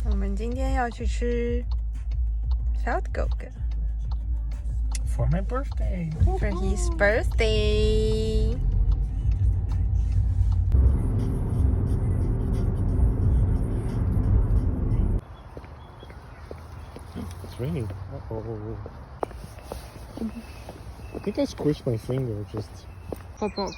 我们今天要去吃 Veldkoken For my birthday. for his birthday. It's raining. Uh-oh. I think I squished my finger just. Pop pop.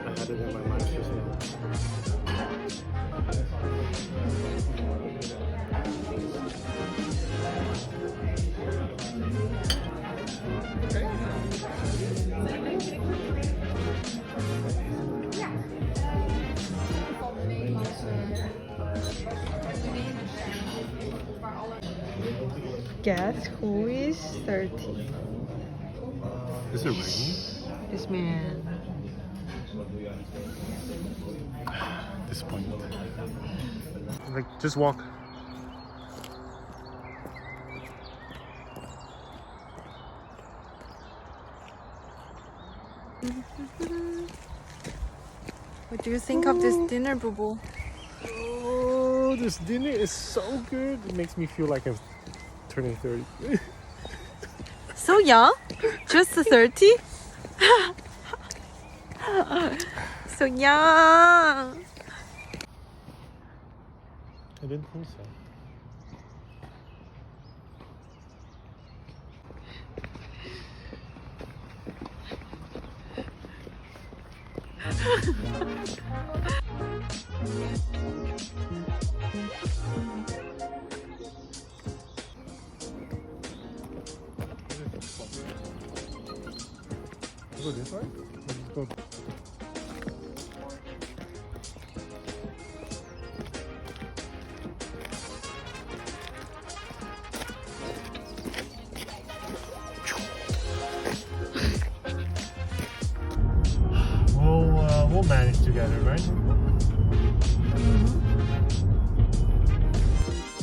I had it in my mind just now. Guess who is 30? Is it raining? This man. Disappointed. Like, just walk. What do you think of this dinner, Boo Boo? Oh, this dinner is so good. It makes me feel like I'm turning 30. So young? Just 30? So young. I didn't think so. Go this way? Let's go. We'll manage together, right?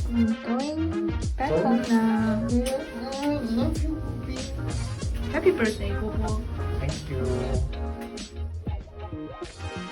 I'm going back home now. I love you, baby. Happy birthday, Boo Boo. Thank you.